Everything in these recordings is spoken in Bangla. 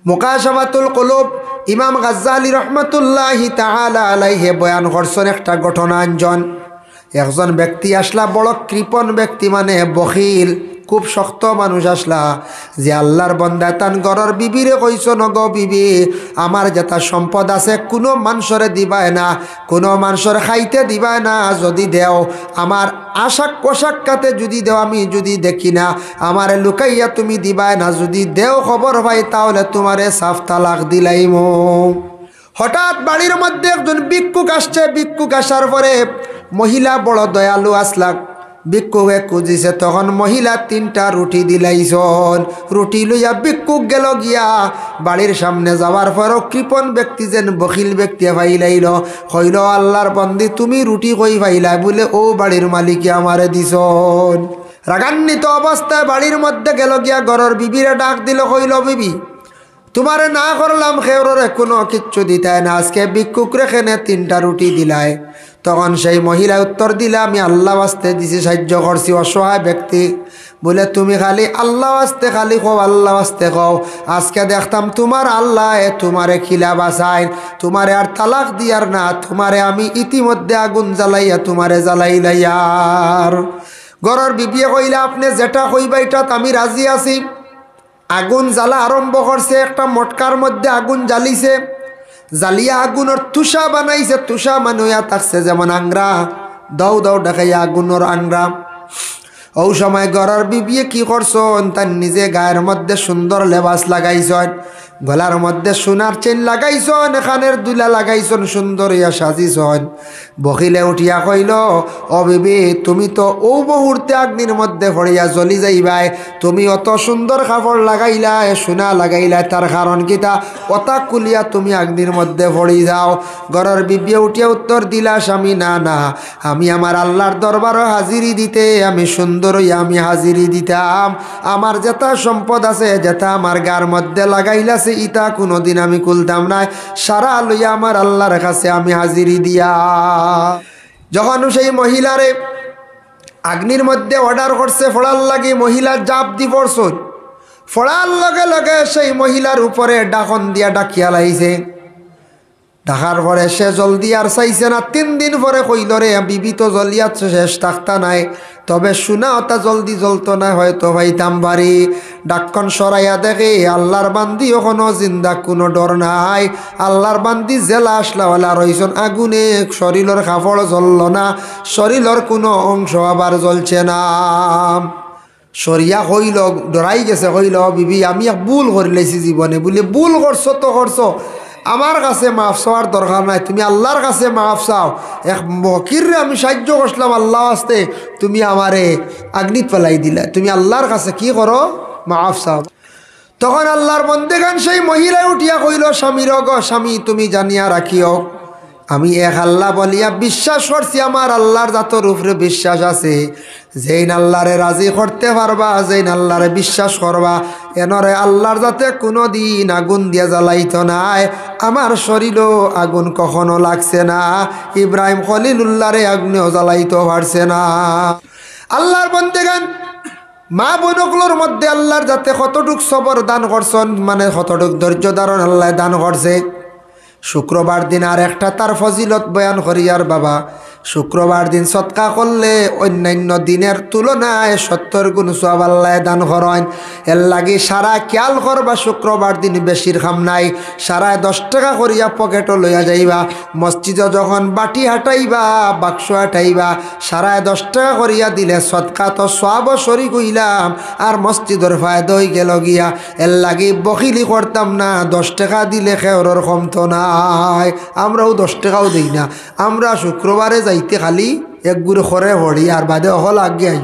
মুকাশাফাতুল কুলুব ইমাম গাজ্জালি রহমাতুল্লাহি তাআলা আলাইহি বয়ান করছেন একটা ঘটনা। একজন ব্যক্তি আসলা, বড় কৃপণ ব্যক্তি, মানে বখিল, খুব শক্ত মানুষ আসলা, যে আল্লাহর বান্দা তান ঘরের বিবিরে কইছ, নগ বিবি, আমার যেটা সম্পদ আছে কোনো মানুষরে দিবায় না, কোনো মানুষের খাইতে দিবায় না, যদি দেও আমার আশাক পোশাকাতে যদি দেও, আমি যদি দেখি না, আমারে লুকাইয়া তুমি দিবায় না, যদি দেও খবর ভাই তাহলে তোমারে সাফ তালাক দিলাইম। হঠাৎ বাড়ির মধ্যে একজন ভিক্ষুক আসছে। ভিক্ষুক আসার পরে মহিলা বড় দয়ালু আসলা, ভিক্ষুকে খুঁজিছে, তখন মহিলা 3টা রুটি দিলাইছন। রুটি লইয়া ভিক্ষুক গেল গিয়া বাড়ির সামনে যাওয়ার পরও কৃপণ ব্যক্তি যেন বখিল ব্যক্তি ভাইলাইল, হইল আল্লাহর বন্দি তুমি রুটি কই ভাইলাই? বলে ও বাড়ির মালিকে আমারে দিছন। রাগান্বিত অবস্থায় বাড়ির মধ্যে গেল গিয়া ঘরের বিবিরে ডাক দিল, কইল বিবি তোমারে না করলাম খেউরে কোনো কিচ্ছু দিতায় না, আজকে ভিক্ষুক রেখেনে 3টা রুটি দিলায়। তখন সেই মহিলা উত্তর দিলা, আমি আল্লাহ ওয়াস্তে দিছি, সাহায্য করছি অসহায় ব্যক্তি। বলে তুমি খালি আল্লাহ ওয়াস্তে খালি কও, আল্লাহ ওয়াস্তে কও, আজকে দেখতাম তোমার আল্লাহ তোমারে খিলা বাসায়, তোমারে আর তালাক দিয়ার না, তোমারে আমি ইতিমধ্যে আগুন জ্বালাইয়া তোমারে জ্বালাইলাইয়ার। ঘরের বিবিয়ে কইলা, আপনি যেটা কইবা এটাত আমি রাজি আছি। আগুন জ্বালা আরম্ভ করছে, একটা মটকার মধ্যে আগুন জ্বালিছে, জ্বালিয়া আগুনের তুষা বানাইছে, তুষা মানুয়া থাকছে যেমন আংরা, দাও দাও দেখাইয়া আগুনের আংরা। ও সময় ঘরের বিবিয়ে কি করছন, তার নিজে গায়ের মধ্যে সুন্দর লেবাস লাগাইছন, গলার মধ্যে সোনার চেন লাগাইছন, কানের দুলা লাগাইছন, সুন্দর ইয়া সাজিছন। বকিলে উঠিয়া কইল, ও বিবি তুমি তো ও মুহূর্তে অগ্নির মধ্যে পড়িয়া জ্বলি যাইবাই, তুমি অত সুন্দর কাপড় লাগাইলা, সোনা লাগাইলা, তার কারণ কিতা? অতা কুলিয়া তুমি অগ্নির মধ্যে পড়ি যাও। ঘরের বিবিয়ে উঠিয়া উত্তর দিলা, স্বামী না না, আমি আমার আল্লাহর দরবারও হাজিরি দিতে, আমি সুন্দর হইয়া আমি হাজিরি দিতাম, আমার যেটা সম্পদ আছে, যেটা আমার গার মধ্যে লাগাইলাছে ইটা কোনোদিন আমি খুলতাম না, সারা লইয়া আমার আল্লাহর কাছে আমি হাজিরি দিয়া। যখন সেই মহিলারে আগ্নির মধ্যে অর্ডার করছে ফোড়ার লাগে, মহিলা জাপ দি পড়ছন, ফোড়ার লগে লগে সেই মহিলার উপরে ডাকন দিয়া ডাকিয়া লাইছে। ঢাকার পরে সে জলদি আর চাইছে না। 3 দিন পরে কইল, রে বিবি তো জলিয়া শেষ থাকতা নাই, তবে শুনা ওটা জলদি জ্বলতো না, হয়তো ভাইতাম বাড়ি। ডাক্কন সরাইয়া দেখে আল্লাহর বান্দি ওখানো জিন্দা, কোনো ডর নাই। আল্লাহর বান্দি জেলা আসলাওয়ালা রইছন, আগুনে শরীরের কাপড় জ্বলল না, শরীরের কোনো অংশ আবার জ্বলছে না। সরিয়া কইল, ডরাই গেছে, কইল বিবি আমি এক ভুল করে লাইছি জীবনে। বলে ভুল করছো তো করছো, আমার কাছে মাফ চাওয়ার দরকার নাই, তুমি আল্লাহর কাছে মাফ চাও। এক মকিররে আমি সাহায্য করছিলাম আল্লাহ আসতে, তুমি আমারে আগ্নিত ফেলাই দিলা, তুমি আল্লাহর কাছে কি করো, মাফ চাও। তখন আল্লাহর বন্দেগান সেই মহিলায় উঠিয়া কইল, স্বামীর গো স্বামী, তুমি জানিয়া রাখিও আমি এক আল্লাহ বলিয়া বিশ্বাস করছি, আমার আল্লাহর জাতর উপরে বিশ্বাস আছে। যেইন আল্লাহরে রাজি করতে পারবা, যেইন আল্লাহরে বিশ্বাস করবা, এনরে আল্লাহর যাতে কোনো দিন আগুন দিয়া জ্বালাইতো নাই। আমার শরীরও আগুন কখনো লাগছে না, ইব্রাহিম খলিলুল্লাহরে আগুনেও জ্বালাইতে পারছে না। আল্লাহর বন্দেগান মা বোনগুলোর মধ্যে আল্লাহর যাতে কতটুক সবর দান করছেন, মানে কতটুক ধৈর্য ধারণ আল্লাহ দান করছে। শুক্রবার দিন আর একটা তার ফজিলত বয়ান করিয়ার বাবা, শুক্রবার দিন সৎকা করলে অন্যান্য দিনের তুলনায় 70 গুণ সওয়াব আল্লাহ দান করেন। এর লাগি সারা খেয়াল করবা, শুক্রবার দিন বেশির খাম নাই, সারা 10 টাকা করিয়া পকেটও লইয়া যাইবা। মসজিদে যখন বাটি হাঁটাইবা, বাক্স হাঁটাইবা, সারা 10 টাকা করিয়া দিলে সৎকা তো সওয়াব শরীক হইলাম, আর মসজিদের ফায়দা হয়ে গেল গিয়া। এর লাগি বখিলি করতাম না, 10 টাকা দিলে খেওরের কমতো নাই। আমরাও 10 টাকাও দিই না, আমরা শুক্রবারে যাইতে খালি এক গুড়ে খরে ভরি, আর বাদে অহল আগে আই।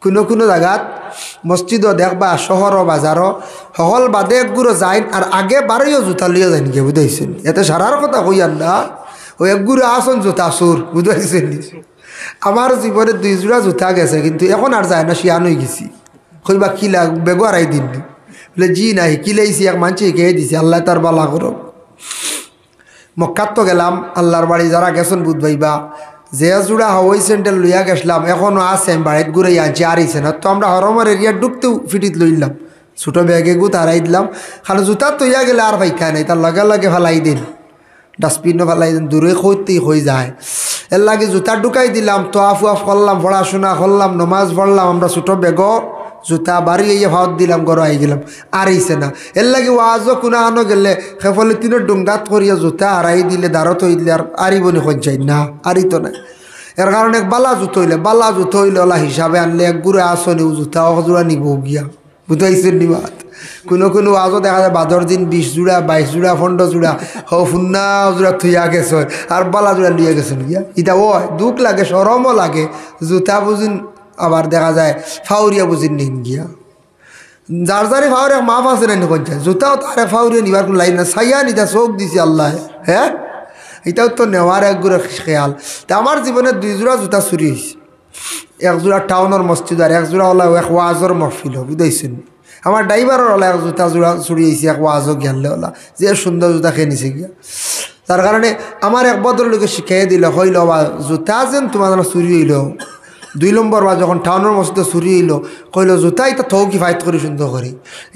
কোনো কোনো জায়গাত মসজিদও দেখবা, শহর বাজারও হল বাদে এক গুড়ো যাই, আর আগে বারোইও জুতা লিয়ে যাই নাকি, বুঝাইছেন? এতে সারার কথা কইয়ান না, ওই এক গুড়ো আসন জুতা সুর, বুঝাইছেন? আমার জীবনে 2 জোড়া জুতা গেছে, কিন্তু এখন আর যায় না, শিয়ান হয়ে গেছি। কইবা কিলা বেগো আড়াই দিন, বলে জি নাই কিলাইছি, এক মানছি খেয়ে দিছি, আল্লাহ তার বালা করো। মক্কাত তো গেলাম, আল্লাহর বাড়ি যারা গেছেন বুধবাইবা, যে জোড়া হাওয়াই স্যান্ডেল লইয়া গেছিলাম এখনও আছে, আমি বাড়িতে ঘুরে আনছি, আরিছে না তো। আমরা হরমের এরিয়া ডুবতেও ফিটিত লইলাম, ছোটো ব্যাগে গুত হারাই দিলাম। খালি জুতা তৈয়া গেলে আর ভাইখা নাই, তার লগে লগে ফেলাই দিন, ডাস্টবিনও ফেলাই দিন, দূরে খইতেই হয়ে যায়। এর লাগে জুতা ঢুকাই দিলাম, তো আফ করলাম, পড়াশোনা করলাম, নমাজ পড়লাম, আমরা ছোটো ব্যাগ জুতা বাড়ি এই ভাত দিলাম, ঘর আই গেলাম, আর ইছে না। এর লাগে ওয়াজও কোনো আনো গেলে সেফলে তিনের ডুঙ্গাত করিয়া জুতা হারাই দিলে দাঁড়ত হইলে আর আরিবনি সঞ্চাই না, আরিত না। এর কারণে বালা জুতো হইলে ওলা হিসাবে আনলে এক গুড়ে আসনি জুতা অজোড়া নিব গিয়া, বুঝাইছেন নিবাদ। কোনো আজও দেখা যায় বাদর দিন 20 জোড়া 22 জোড়া 15 জোড়া ফুন্না জোড়া থইয়া গেছ আর বালা জোড়া লিয়ে গেছেন গিয়া। এটা দুঃখ লাগে, সরমও লাগে। জুতা বুঝিন আবার দেখা যায় ফাউরিয়া বুঝিন নিন গিয়া, যার যারে ফাউরিয়া মাফ আছে না কোন যায়, জুতাও তারে ফাউরিয়া নিবার কোনো লাইন না, ছাইয়া নিতা চোখ দিছে আল্লাহ। হ্যাঁ, এটাও তো নেওয়ার এক গুড়ে খেয়াল। তা আমার জীবনে 2 জোড়া জুতা চুরি হয়েছে, 1 জোড়া টাউনের মসজিদ আর 1 জোড়া ওলা এক ওয়াজর মহফিল, বুঝাইছেন। আমার ড্রাইভারের ওলা এক জুতা চুরি হয়েছে, এক ওয়াজও জ্ঞানলে ওলা যে সুন্দর জুতা খেয়ে নিছে গিয়া। তার কারণে আমার এক ভদ্রলোকে শিখাই দিল, হইল বা জুতা যেন তোমার চুরি হইল। 2 নম্বর বা যখন টাউনের মসজিদে চুরি হইল, কইল জুতা ইটা থৌ কি ফাইট করি সুন্দর করি।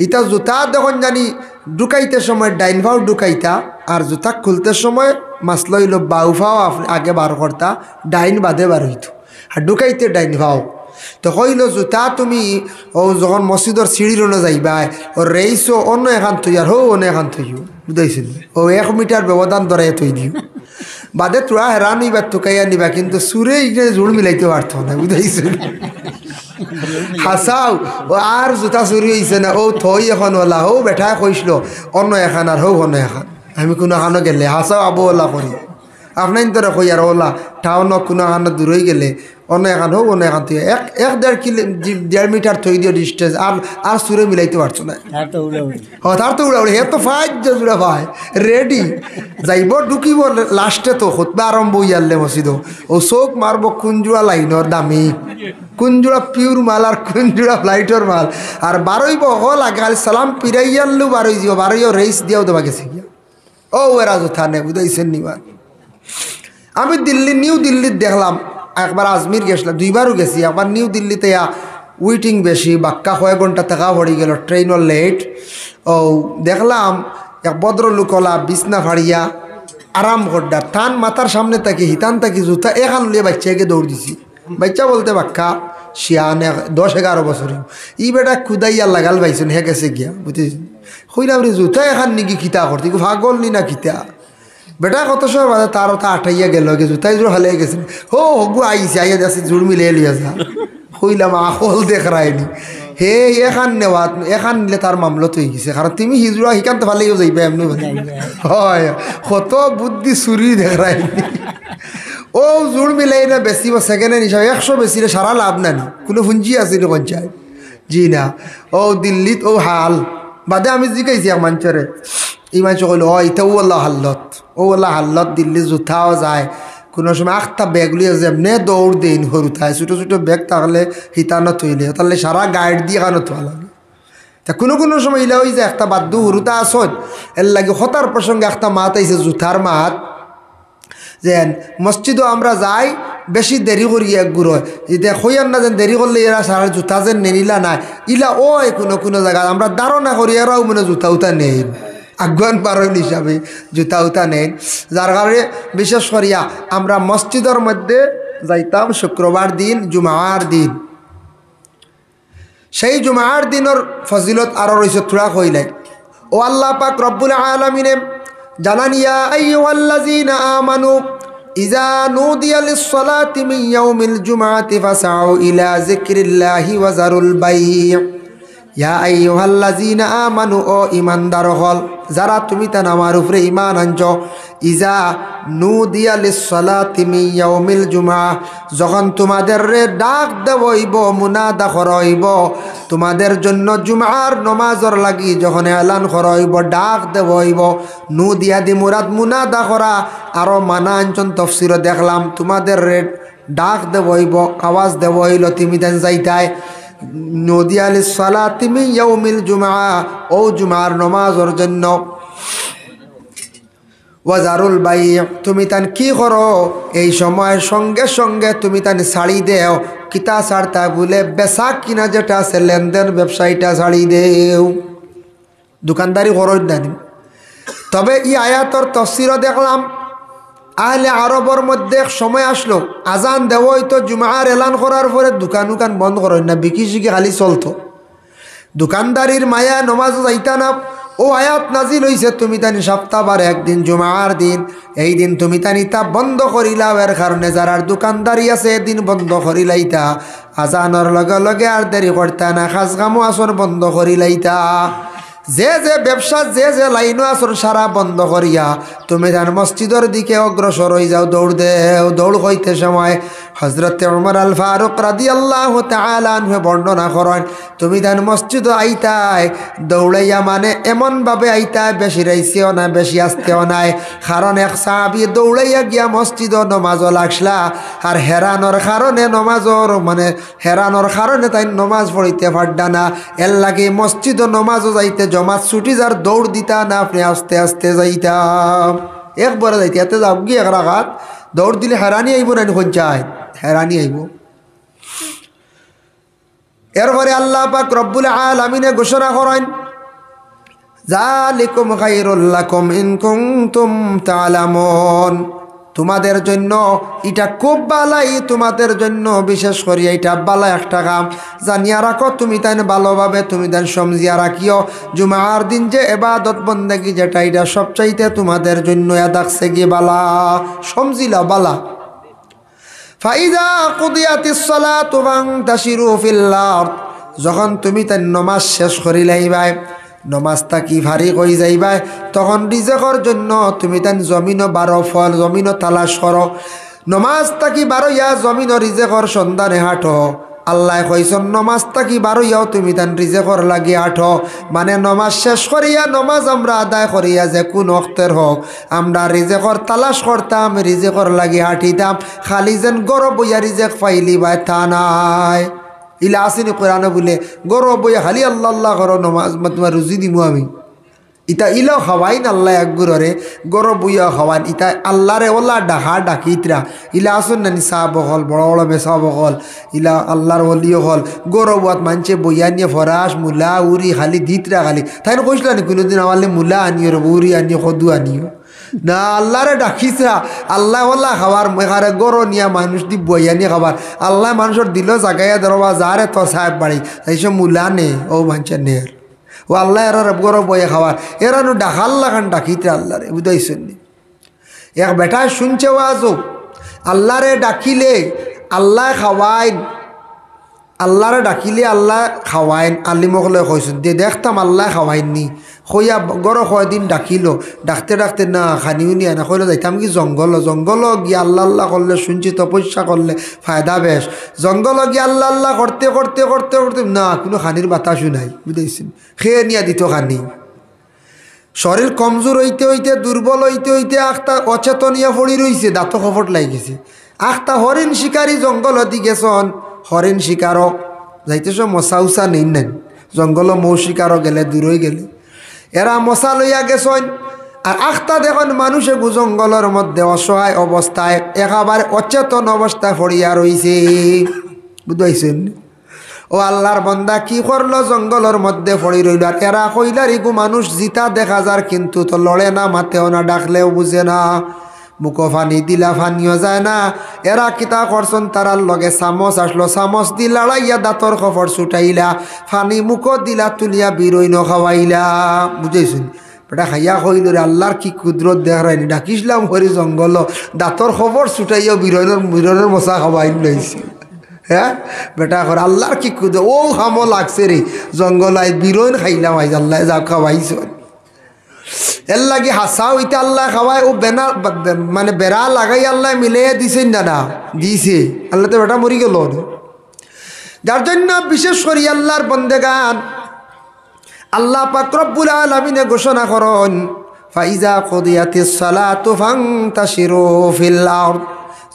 ইটা জুতা যখন জানি ঢুকাইতে সময় ডাইন ভাও ঢুকাইতা, আর জুতা খুলতে সময় মাসল হইল বাউ ফাও আগে বার করতা, ডাইন বাদে বার হইত, আর ঢুকাইতে ডাইন ভাও। তো কইল জুতা তুমি ও যখন মসজিদর সিঁড়ির অন্য যাইবাই, ও রেইসও অন্য এখান থই আর হো অন্য এখান থইও, বুঝাইছিল। ও 1 মিটার ব্যবধান ধরাই থই দিও, বাদে তোরা হেরান নিবা টুকাইয়া নিবা, কিন্তু সুরে ইংরেজি জোড় মিলাইতে পারত না, বুঝাইছিল। হাসাও ও আর জুতা চুরি হয়েছে না, ও থই এখন ওলা হো বেঠায় কইসল অন্য এখান আর হো অন্য এখান। আমি কোনো এখানো গেলে হাসাও আবো ওলা করি আপনার তোরা কই আর ওলা টাউনক কোনো এখানো দূরই গেলে অন্য এখান হোক অন্য এখান থেকে 1.5 মিটার থই দিয়ে ডিস্টেন্স, আর সুরে মিলাইতে পারছো না। তার তো উড়াউড়ি হে তো ফাইজ জোড়া ভাই রেডি যাইব ঢুকিব, লাস্টে তো খুতবা আরম্ভ হইয়ালে মসজিদ। ও চোখ মারব কোন জোড়া লাইনের দামি, কোন জোড়া পিওর মাল আর কোন জোড়া ফ্লাইটর মাল, আর বারোইব হল আগে খালি সালাম পিরাইয়াল্লু বারোই যাব, বারোইও রেস দিয়াও দেবা গেছে গিয়া। ও এরা যথা নেই, বুঝাইছেন নিবার। আমি নিউ দিল্লির দেখলাম, একবার আজমির গেছিলাম, 2বারও গেছি। একবার নিউ দিল্লিতে ওয়েটিং বেশি, বাক্কা কয়েক ঘন্টা থাকা পড়ে গেল, ট্রেনও লেট। ও দেখলাম এক ভদ্রলোকলা বিছনা ফাড়িয়া আরাম করডা, টান মাথার সামনে থাকি হিতান থাকি জুতা এখান লিয়ে বাচ্চাকে দৌড় দিছি। বাচ্চা বলতে বাক্কা শিয়ান 10-11 বছরে, ই বেটা খুদাইয়া লাগাল পাইছেন, হে গেছে গিয়া, বুঝেছি। হইলাম রে জুতা এখান নিকি খিতা করতে, ভাগল নি না খিতা বেটা কত সময় বাজে তার তা আঠাইয়া গেল, জুতাই জোর হালিয়ে গেছেন। হো হগু আইসি আইয়া যাচ্ছে জোর মিলিয়ে লিয়া যা, হইলাম আকল দেখ রায়নি হে এখান নেওয়া, এখান নিলে তার মামলা তো হয়ে গেছে, কারণ তুমি হিজুরা শিকান্ত ভালেও যাইবে এমনি হয়, কত বুদ্ধি চুরি দেখ রায়নি। ও জোর মিলাই না বেশি সেকেন্ড হ্যান্ড হিসাবে 100 বেশিলে সারা লাভ নানি, কোনো পুঞ্জি আছে না পঞ্চায়েত জি না। ও দিল্লিত ও হাল বাদে আমি জিকাইছি এক মানুষরে, এই মানুষ কইল ও এটা ওলা হাল্লত দিল্লি জুতাও যায়, কোনো সময় 8টা ব্যাগ লিয়ে যেমনে দৌড় দিন সরুথায়, ছোটো ছোটো ব্যাগ থাকলে হিতানো থইলে তাহলে সারা গাইড দিয়ে কানো থোয়া লাগে। তা কোনো সময় ইলা হয়ে যায় একটা বাদ্যু সরুতা আসত, এর লাগে হতার প্রসঙ্গে একটা মাত আইছে জুতার মাত, যেন মসজিদও আমরা যাই বেশি দেরি করি এক গুড়ো, যে হইয়ার না যেন দেরি করলে এরা সারা জুতা যেন নেনিলা নাই, ইলা ওই কোনো জায়গা আমরা ধারণা করি এরাও মানে জুতা উতা নেই, আগুয়ান পারণ হিসাবে জুতা উতা নেন। যার কারণে বিশেষ করিয়া আমরা মসজিদের মধ্যে যাইতাম শুক্রবার দিন, জুমার দিন। সেই জুমার দিনের ফজিলত আরও রয়েছে থোড়া কইলাই। ও আল্লাহ পাক রব্বুল আলামিনে জানানিয়া আইয়ুহাল্লাযীনা আমানু ইযা নুদিয়া লিস-সালাতি মিন ইয়াউমিল জুমআতি ফাসআউ ইলা যিকরিল্লাহি ওয়া যারুল বাই'। ইয়া আইয়ুহাল্লাযীনা আমানু, ও ঈমানদার হল যারা তুমি তা আমার উপরে ঈমান আনছ, ইযা নুদিয়া লিস-সালাতি মিন ইয়াউমিল জুমআ, যখন তোমাদের রে ডাক দেবইব, মুনাদা করইব তোমাদের জন্য জুমআর নমাজর লাগি, যখন এলান করইব ডাক দেবইব, নুদিয়া দি মুরাদ মুনাদা করা, আরো মানা আনছন তাফসীরে দেখলাম তোমাদের রে ডাক দেবইব, আওয়াজ দেবইল তুমি দেন যাইতাই, নদিয়া লিস-সালাতি মিন ইয়াউমিল জুমআ, ও জুমার নমাজের জন্য। ওয়াজারুল বাই, তুমি তান কি করো এই সময়ের সঙ্গে সঙ্গে তুমি তান ছাড়ি দেও। কিতা ছাড়তা বলে বেচা কিনা যেটা আছে লেনদেন ব্যবসায়ীটা ছাড়ি দেও, দোকানদারি করো জানি। তবে এই আয়াতর তফসিরও দেখলাম আহলে আরবর মধ্যে এক সময় আসলো আজান দেওয়া হইতো, জুমার এলান করার পরে দোকান উকান বন্ধ করো না, বিকি শিকি খালি চলতো, দোকানদারির মায়া নমাজও যাইতা না। ও আয়াত নাজিল হইছে তুমি তানি সপ্তাহবার একদিন জুমার দিন, এই দিন তুমি তানি তা বন্ধ করিলাও, এর কারণে যারা দোকানদারি আছে এদিন বন্ধ করিলাইতা, আজানোর লগে লগে আর দেরি করতা না, খাস কামও আসর বন্ধ করিলাইতা, যে যে ব্যবসা যে যে লাইনও আসর সারা বন্ধ করিয়া তুমি তার মসজিদের দিকে অগ্রসর হয়ে যাও, দৌড় দেও। দৌড় হইতে সময় হজরত উমর আল ফারুক রাদিয়াল্লাহু তাআলা আনহু বর্ণনা করেন, তুমি তার মসজিদ আইতায় দৌড়াইয়া মানে এমনভাবে আইতায়, বেশি রাইছেও না বেশি আসতেও নাই, কারণ এক সাহাবী দৌড়াইয়া গিয়া মসজিদ নমাজও লাগসলা, আর হেরানোর কারণে নমাজর মানে হেরানোর কারণে তাই নমাজ পড়িতে পারডা না, এর লাগে মসজিদ নমাজও যাইতে জমাত ছুটি যার দৌড় দিতা না, আপনি আস্তে আস্তে যাইতাম, একবারে যাইতে এতে যাও গিয়ে এক রাখাত দৌড় দিলে হেরানি আইব না, চায় হেরানি আইব। এরপরে আল্লাহ পাক রব্বুল আলামিনে ঘোষণা করেন, যালিকুম খায়রুল লাকুম ইন কুনতুম তা'লামুন, তোমাদের জন্য এটা খুব বালাই, তোমাদের জন্য বিশেষ করে এটা বালা একটা কাম জানিয়া রাখো, তুমি তাই ভালোভাবে তুমি তাই সমঝিয়া রাখিও, জুমার দিন যে ইবাদত বন্দেগী যেটা এটা সবচাইতে তোমাদের জন্য এদাকছে গিয়ে বালা, সমঝিলা বালা। ফাইজা কুদিয়াতিস সালাতু ফান্তাশিরু ফিল আরদ, যখন তুমি তাই নমাজ শেষ করিলাইবাই, নমাজটা কি ভারী কই যাইবাই, তখন রিজেকর জন্য তুমি তাই জমিনও বারো ফল জমিনও তালাশ করো, নমাজটা কি বারো ইয়া জমিনও রিজেকর সন্ধানে হাঁটো। আল্লাহ কইছেন নমাজটা কি বারো ইয়াও তুমি তান রিজেকর লাগি আঠো, মানে নমাজ শেষ করিয়া নমাজ আমরা আদায় করিয়া যে কোন অক্তের হোক আমরা রিজেকর তালাশ করতাম, রিজেকর লাগি হাঁটিতাম, খালি যেন গরব বইয়া রিজেক পাইলি বা তা নাই। ইলা আসেনি কোরআনে বলে গরব বইয়া খালি আল্লাহ আল্লাহ করো নমাজ তোমার রুজি দিমু আমি, ইতা ইলাও খাওয়াইন আল্লাহ একগুরে গরব বইয়া খাওয়াইন, ইতা আল্লাহরে ওল্লা ডাহা ডাকিতরা ইলা আসুন নানি চাহ বকল বড় বড় বেচা বকল, ইলা আল্লাহর অলিও হল গরবাত মানছে বইয়া নিয়ে ফরাস মূলা উড়ি খালি দিতরা খালি, তাই কইসলা নি কোনোদিন আমালে মূলা আনিও রে উড়ি আনিও কদু আনিও না, আল্লাহরে ডাকিসরা আল্লাহ ওল্লা খাবার মেঘারে গরো নিয়া মানুষ দি বইয়া নিয়ে খাবার, আল্লাহ মানুষের দিল জাগাইয়া ধরবা যারে তো সাহেব বাড়ি এইসব মূলা নে ও মানছে নের, ও আল্লাহ এরা গরো বইয়ে খাবার, এরা নু ডাকাল্লা খান ডাকিতে আল্লাহরে বুঝাইছেন নি। এক বেটায় শুনছে ওয়াজও আল্লাহরে ডাকিলে আল্লাহ খাওয়াইন, আল্লাহরে ডাকিলে আল্লাহ খাওয়াইন, আলিমকলে কইছেন দিয়ে দেখতাম আল্লাহ খাওয়াইননি, কইয়া গরো কয়দিন ডাকিল, ডাকতে ডাকতে না খানিও নিয়ে না, কইলে যাইতাম কি জঙ্গল গিয়ে আল্লাহ আল্লাহ করলে শুনছি তপস্যা করলে ফায়দা বেশ, জঙ্গল গিয়ে আল্লাহ আল্লাহ করতে করতে করতে করতে না কোনো খানির বাতাসও নাই বুঝাইছেন, খেয়ে নিয়ে দিত খানি, শরীর কমজোর হইতে হইতে দুর্বল হইতে হইতে আখতা অচেতনিয়া পড়ি রইছে, দাঁত খপট লাগিছে, আখতা হরিণ শিকারী জঙ্গল দি গেছন, হরিণ শিকারক যাইতেছ মশা উষা নেই নেন, জঙ্গল মৌ শিকারও গেলে দূরই গেলে এরা মশা লইয়া গেছন, আর আখতা দেখুন মানুষে জঙ্গলের মধ্যে অসহায় অবস্থায় একেবারে অচেতন অবস্থায় পড়িয়া রইছে বুঝাইছেন। ও আল্লাহর বন্দা কি করলো জঙ্গলের মধ্যে পড়ি রইল, আর এরা কইলার ইগু মানুষ জিতা দেখা যার কিন্তু তো লড়ে না, মাতেও না, ডাকলেও বুঝে না, মুখো ফানি দিলা ফানিও যায় না, এরা কিতা করছেন তারার লগে চামচ আসলো, চামচ দি লড়াইয়া দাঁতর খবর ছুটাইলা, ফানি মুখো দিলা তুলিয়া বিরইন খাওয়াইলা বুঝাইছেন। বেটা খাইয়া কইল রে আল্লাহর কি কুদরত দেখায়নি, ডাকিসলাম হরি জঙ্গল দাঁতর খবর ছুটাইয়া বিরনের মশা খাওয়াইন লইছি, হ্যাঁ বেটা করে আল্লাহর কি কুদ ও খামো লাগছে রে জঙ্গল আই বিরইন খাইলাম আইজ আল্লাহ যা খাওয়াইছ, এর লাগে হাসা ওইটা আল্লাহ খাওয়ায়, ও বেনা মানে বেড়া লাগাই আল্লাহ মিলে দিছেন না দিছে, আল্লাহ তো বেটা মরি গেল, যার জন্য বিশেষ করে আল্লাহর বন্দেগান আল্লাহ পাক রব্বুল আলামিনে ঘোষণা করেন, ফাইজা কুদিয়াতিস সালাতু ফান্তাশিরু ফিল আরদ,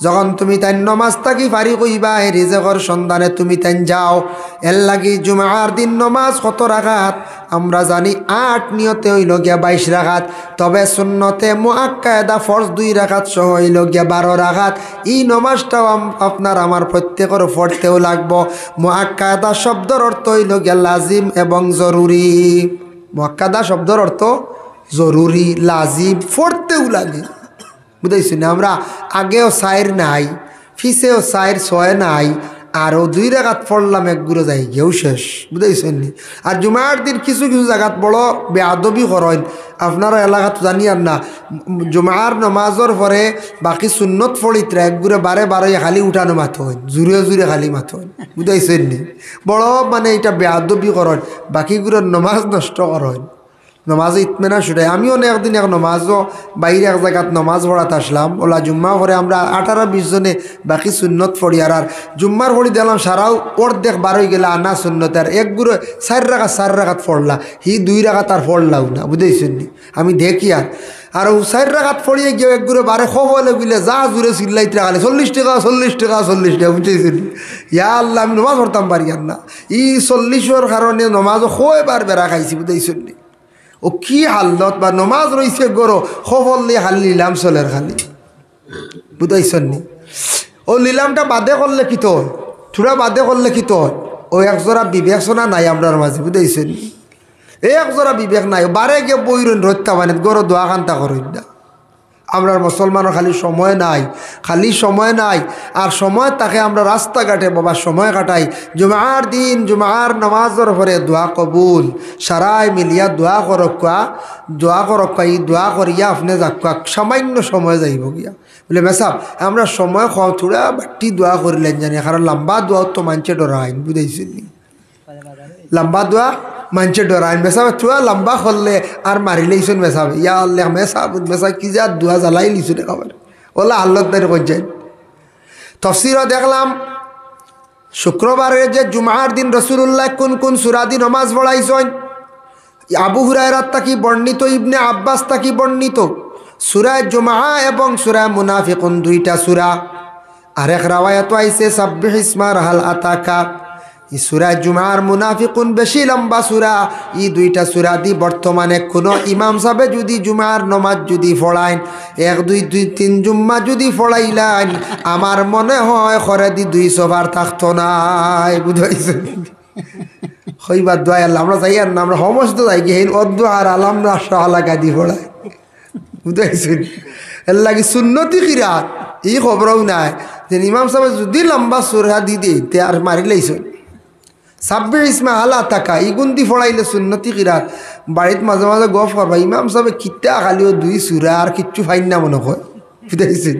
যখন তুমি তাই নমাজ থাকি ফারি কইবা রিজেকর সন্ধানে তুমি তাই যাও, এর লাগি জুমার দিন নমাজ কত রাকাত আমরা জানি 8 নিয়তে হইল গিয়া 22 রাকাত, তবে সুন্নতে মুআক্কাদা ফরজ 2 রাকাত সহ হইল গিয়া 12 রাকাত। এই নমাজটাও আপনার আমার প্রত্যেকের পড়তেও লাগবো। মুআক্কাদা শব্দের অর্থ হইল গিয়া লাজিম এবং জরুরি। মুআক্কাদা শব্দের অর্থ জরুরি, লাজিম, পড়তেও লাগে। বুঝাইছি না? আমরা আগেও সাইর নাই, ফিসেও সাইর ছয় নাই, আরও 2 রাকাত পড়লাম, এক গুঁড়ো যাই গিয়েও শেষ। বুঝাইছেন নি? আর জুমার দিন কিছু কিছু জায়গাত বড় বেআদবি করেন। আপনারা এলাকাত জানি আর না, জুমার নমাজের পরে বাকি সুন্নত ফড়িতরা এক গুঁড়ে বারে বারে খালি উঠানো মাথো হয়, জুড়ে জুড়ে খালি মাথো হয়। বুঝাইছেন নি? বড় মানে এটা বেআদবি করেন, বাকিগুলোর নমাজ নষ্ট করেন। নমাজে ইতমেনা শুটাই। আমিও একদিন এক নমাজও বাইরে এক জায়গাত নমাজ পড়াতে আসলাম। ওলা জুম্মা করে আমরা 18-20 জনে বাকি সুন্নত পড়ি। আর জুম্মার পড়ি দিলাম সারাও অর্ধেক বারোই গেলে আনা সুন্নত। আর এক গুঁড়ো 4 রাকাত পড়লা, হি 2 রাকাত আর পড়লাও না। বুঝেছেন নি? আমি দেখি আর 4 রাকাত পড়িয়ে গিয়ে এক গুঁড়ো বারে খবলে গেলে যা জুড়ে চিল্লাইতে রাখালে 40 টাকা 40 টাকা 40 টাকা। বুঝেছেন? ইয়া আল্লাহ, আমি নমাজ পড়তাম পারি আর না। ই 40-এর কারণে নমাজও কয়বার বেড়া খাইছি। বুঝেছেন নি? ও কি হালত বা নমাজ রয়েছে গরো খবর দিয়ে খালি নিলাম চলের খালি। বুঝাইছেন নি? ও নিলামটা বাদে করলে কি তো, থোড়া বাদে করলে কি তো, ও একজোড়া বিবেচনা নাই আপনার মাঝে। বুঝাইছেন নি? এই একজোড়া বিবেক নাই, বারে গিয়ে বইরন রত্যা মানে গরো দোয়া কান্তা করেন না। আমরা মুসলমানের খালি সময় নাই, খালি সময় নাই। আর সময় তাকে আমরা রাস্তাঘাটে বাবা সময় কাটাই। জুমার দিন জুমার নামাজের পরে দোয়া কবুল, সারাই মিলিয়া দোয়া করক্কা, এই দোয়া করিয়া আপনি যাক্কা সামান্য সময় যাইব গিয়া। বলে মেসাব আমরা সময় খাওয়া থোড়া বাটি দোয়া করিলেন জানি, কারণ লম্বা দোয়া তো মানছে ডরাইন। বুঝাইছেন? লম্বা দোয়া মানছে ডরাইন। মেসাব থোড়া লম্বা করলে আর মারিলেইছেন মেসাব, ইয়া আল্লাহ মেসাব মেসাব কি যা দোয়া জ্বালাই লিছুন একেবারে। ওলা আল্লাহ তাই করছেন। তফসিরও দেখলাম শুক্রবারে যে জুমার দিন রাসূলুল্লাহ কোন কোন সূরা দিয়ে নামাজ পড়াইছেন। আবু হুরায়রা তাকি বর্ণিত, ইবনে আব্বাস তাকি বর্ণিত, সূরা জুমআ এবং সূরা মুনাফিকুন 2টা সূরা। আরেক রাওয়ায়াত আইছে সাব্বিহ ইসমা হাল আতাকা। এই সূরা জুমআর মুনাফিকুন বেশি লম্বা সূরা। এই 2টা সূরা দি বর্তমানে কোনো ইমাম সাহেব যদি জুমার নামাজ যদি পড়াইন, 1 2 2 3 জুম্মা যদি পড়াইলেন, আমার মনে হয় খরে দি 200 বার থাকতো নাই। বুঝাইছেন? হইবার দোয়া আল্লাহ আমরা যাই আর না, আমরা সমস্ত যাই গিয়ে অদ্দু আর আলামরা শাহলাকা দি পড়াই। বুঝাইছেন? এর লাগে সুন্নতি কিরাত এই খবরও নাই যে ইমাম সাহেব যদি লম্বা সূরা দি দে তে আর মারি লাইছেন। সাব্বিহ ইসমা হালা থাকা ই গুন্দি ফড়াইলে সুন্নতি কিরাত। বাড়িত মাঝে মাঝে গফ করবা ইমাম সাহেব কিতা খালিও 2 সূরা আর কিচ্ছু ফাইন না মনে হয়। বুঝাইছেন?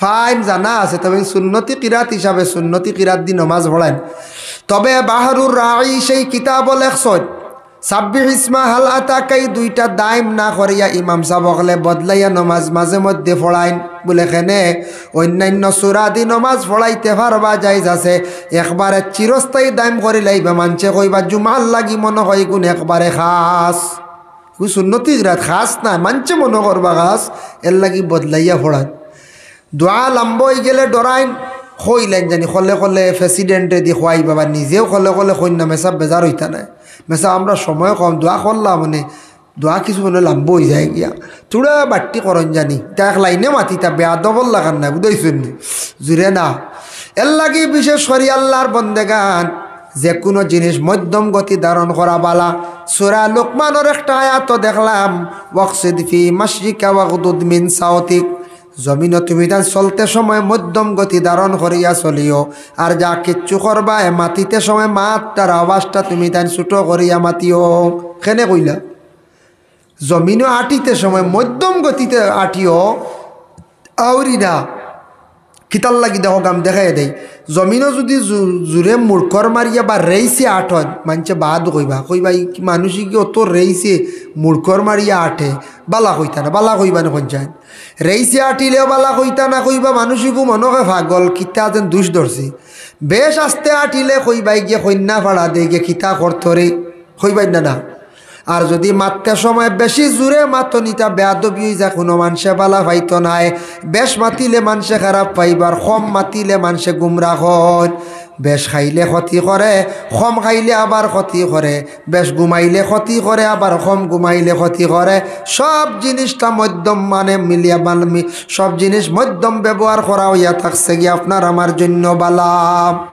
ফাইন জানা আছে, তবে সুন্নতি কিরাত হিসাবে সুন্নতি কিরাত দি নমাজ পড়ান। তবে বাহরুর রাই সেই কিতাব লেখছেন সাব্বিহ ইসমা হাল আতাকা এই 2টা দাইম না করিয়া ইমাম সাহেব হলে বদলাইয়া নমাজ মাঝে মধ্যে পড়াইন। বলে এখানে অন্যান্য সূরা দি নমাজ পড়াইতে পারবা জায়েজ আছে, একবারে চিরস্থায়ী দাইম করে লাইবা মানছে কইবা জুমার লাগি মনে হয় গুণ একবারে খাস। সুন্নতি কিরাত খাস না, মানছে মনে করবা খাস, এর লাগি বদলাইয়া পড়ান। দোয়া লম্বই গেলে ডরাইন হইলেন জানি খলে খলে প্রেসিডেন্টে দি খোয়াই বাবা, নিজেও খলে খলে হইন না, মেসা বেজার হইতা নাই। মেসা আমরা সময় কম দোয়া করলাম মানে দোয়া কিছু মনে লম্ব হয়ে যায় গিয়া থোড়া বাট্টি করন জানি তা এক লাইনে মাতিতা বেয়াদবল লাগান না। বুঝাইছেন? জুড়ে না। এর লাগি বিশেষ করি আল্লাহর বন্দেগান যে কোনো জিনিস মধ্যম গতি ধারণ করা বালা। সূরা লুকমানের একটা আয়াত দেখলাম ওয়াকসিদ ফি মাশরিকা ওয়াগদুদ মিন সাওতিক। জমিন তুমি তার চলতে সময় মধ্যম গতি ধারণ করিয়া চলিও, আর যা কিচ্ছু করবা মাতিতে সময় মাতটার আওয়াজটা তুমি তাই ছোটো করিয়া মাতিও। কেনে কইলা? জমিনও আটিতে সময় মধ্যম গতিতে আটিও, আউরি না কিতাল লাগি দেখো গাম দেখাই দেয়। জমিনও যদি জোরে মূর্খর মারিয়া বা রেইছে আঠন মানছে বাদ কইবা কইবা মানুষই কি অত রেইছে মূর্খর মারিয়া আঠে, বালা কইতা না, বালা কইবা না পঞ্চায়েত। রেইছে আটিলেও বালা কইতা না, কইবা মানুষিকো মনকে ভাগল কিতা যেন দুষ ধরছি। বেশ আস্তে আটিলে কইবাই গিয়ে কন্যা ভাড়া দে গিয়ে কিতা করতরে কইবাই না না। আর যদি মাততে সময় বেশি জোরে মাতো নিতা বেয়াদবি যা কোনো মানুষে বালা পাইত নাই। বেশ মাতিলে মানুষে খারাপ পাইবার, কম মাতিলে মানুষে গুমরা হয়। বেশ খাইলে ক্ষতি করে, কম খাইলে আবার ক্ষতি করে, বেশ ঘুমাইলে ক্ষতি করে, আবার কম ঘুমাইলে ক্ষতি করে। সব জিনিসটা মধ্যম মানে মিলিয়া সব জিনিস মধ্যম ব্যবহার করা হইয়া থাকছে কি আপনার আমার জন্য বালা।